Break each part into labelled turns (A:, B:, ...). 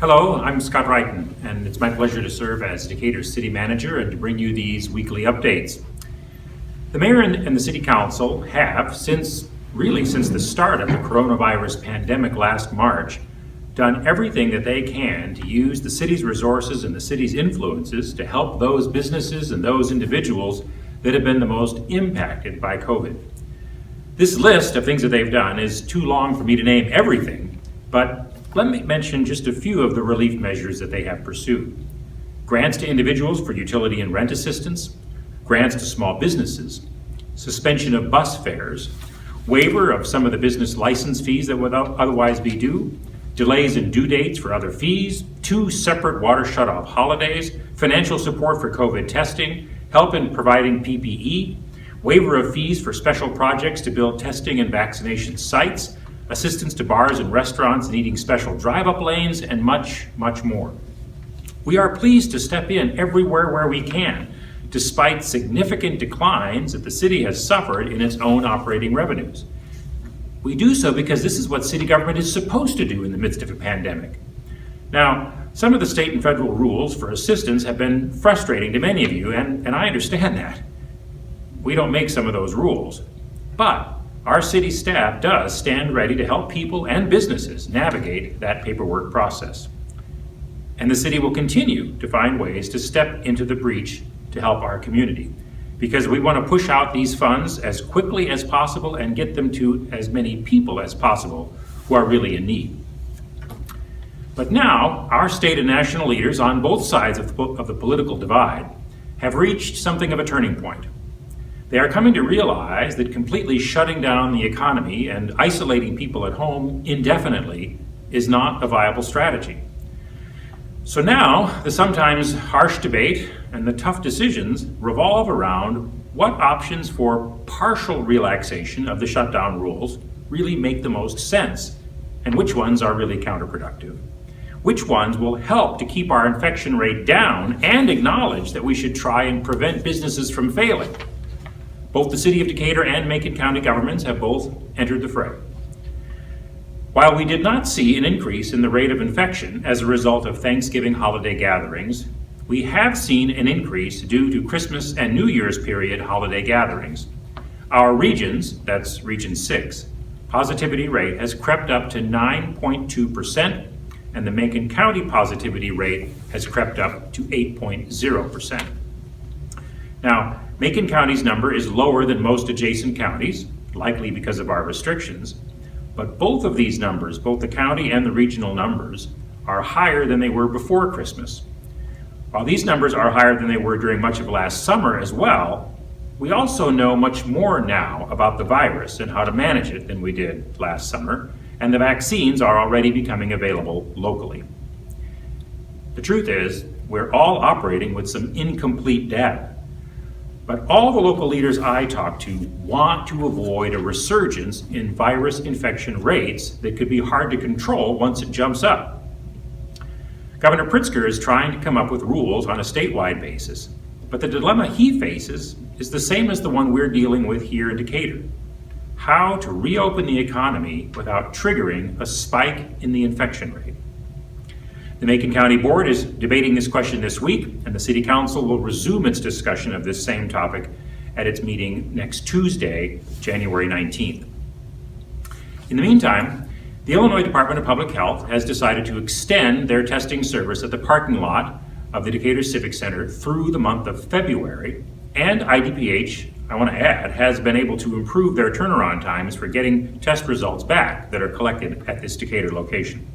A: Hello, I'm Scott Wrighton, and it's my pleasure to serve as Decatur's City Manager and to bring you these weekly updates. The Mayor and the City Council have, since the start of the coronavirus pandemic last March, done everything that they can to use the city's resources and the city's influences to help those businesses and those individuals that have been the most impacted by COVID. This list of things that they've done is too long for me to name everything, but let me mention just a few of the relief measures that they have pursued. Grants to individuals for utility and rent assistance, grants to small businesses, suspension of bus fares, waiver of some of the business license fees that would otherwise be due, delays in due dates for other fees, 2 separate water shutoff holidays, financial support for COVID testing, help in providing PPE, waiver of fees for special projects to build testing and vaccination sites, assistance to bars and restaurants needing special drive-up lanes, and much, much more. We are pleased to step in everywhere where we can, despite significant declines that the city has suffered in its own operating revenues. We do so because this is what city government is supposed to do in the midst of a pandemic. Now, some of the state and federal rules for assistance have been frustrating to many of you, and I understand that. We don't make some of those rules, but our city staff does stand ready to help people and businesses navigate that paperwork process. And the city will continue to find ways to step into the breach to help our community, because we want to push out these funds as quickly as possible and get them to as many people as possible who are really in need. But now, our state and national leaders on both sides of the political divide have reached something of a turning point. They are coming to realize that completely shutting down the economy and isolating people at home indefinitely is not a viable strategy. So now, the sometimes harsh debate and the tough decisions revolve around what options for partial relaxation of the shutdown rules really make the most sense, and which ones are really counterproductive. Which ones will help to keep our infection rate down and acknowledge that we should try and prevent businesses from failing. Both the City of Decatur and Macon County governments have both entered the fray. While we did not see an increase in the rate of infection as a result of Thanksgiving holiday gatherings, we have seen an increase due to Christmas and New Year's period holiday gatherings. Our regions, that's Region 6, positivity rate has crept up to 9.2%, and the Macon County positivity rate has crept up to 8.0%. Now, Macon County's number is lower than most adjacent counties, likely because of our restrictions, but both of these numbers, both the county and the regional numbers, are higher than they were before Christmas. While these numbers are higher than they were during much of last summer as well, we also know much more now about the virus and how to manage it than we did last summer, and the vaccines are already becoming available locally. The truth is, we're all operating with some incomplete data. But all the local leaders I talk to want to avoid a resurgence in virus infection rates that could be hard to control once it jumps up. Governor Pritzker is trying to come up with rules on a statewide basis, but the dilemma he faces is the same as the one we're dealing with here in Decatur: how to reopen the economy without triggering a spike in the infection rate. The Macon County Board is debating this question this week, and the City Council will resume its discussion of this same topic at its meeting next Tuesday, January 19th. In the meantime, the Illinois Department of Public Health has decided to extend their testing service at the parking lot of the Decatur Civic Center through the month of February, and IDPH, I want to add, has been able to improve their turnaround times for getting test results back that are collected at this Decatur location.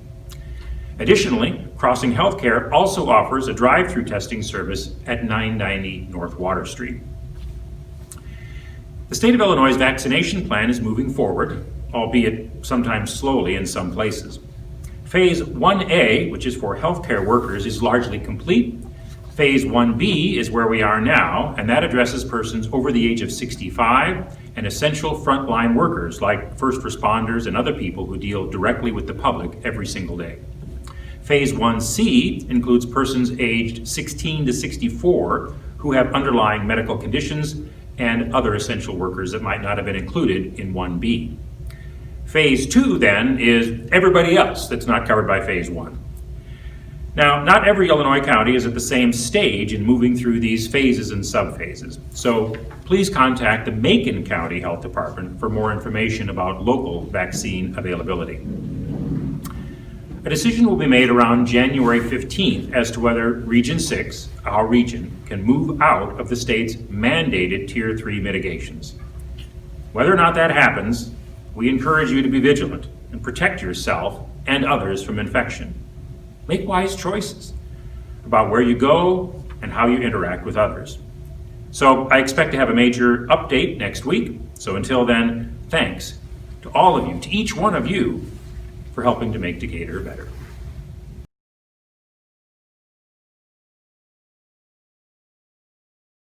A: Additionally, Crossing Healthcare also offers a drive-through testing service at 990 North Water Street. The state of Illinois' vaccination plan is moving forward, albeit sometimes slowly in some places. Phase 1A, which is for healthcare workers, is largely complete. Phase 1B is where we are now, and that addresses persons over the age of 65 and essential frontline workers like first responders and other people who deal directly with the public every single day. Phase 1C includes persons aged 16 to 64 who have underlying medical conditions and other essential workers that might not have been included in 1B. Phase 2 then is everybody else that's not covered by Phase 1. Now, not every Illinois county is at the same stage in moving through these phases and subphases, so please contact the Macon County Health Department for more information about local vaccine availability. A decision will be made around January 15th as to whether Region 6, our region, can move out of the state's mandated Tier 3 mitigations. Whether or not that happens, we encourage you to be vigilant and protect yourself and others from infection. Make wise choices about where you go and how you interact with others. So I expect to have a major update next week. So until then, thanks to all of you, to each one of you, for helping to make Decatur better.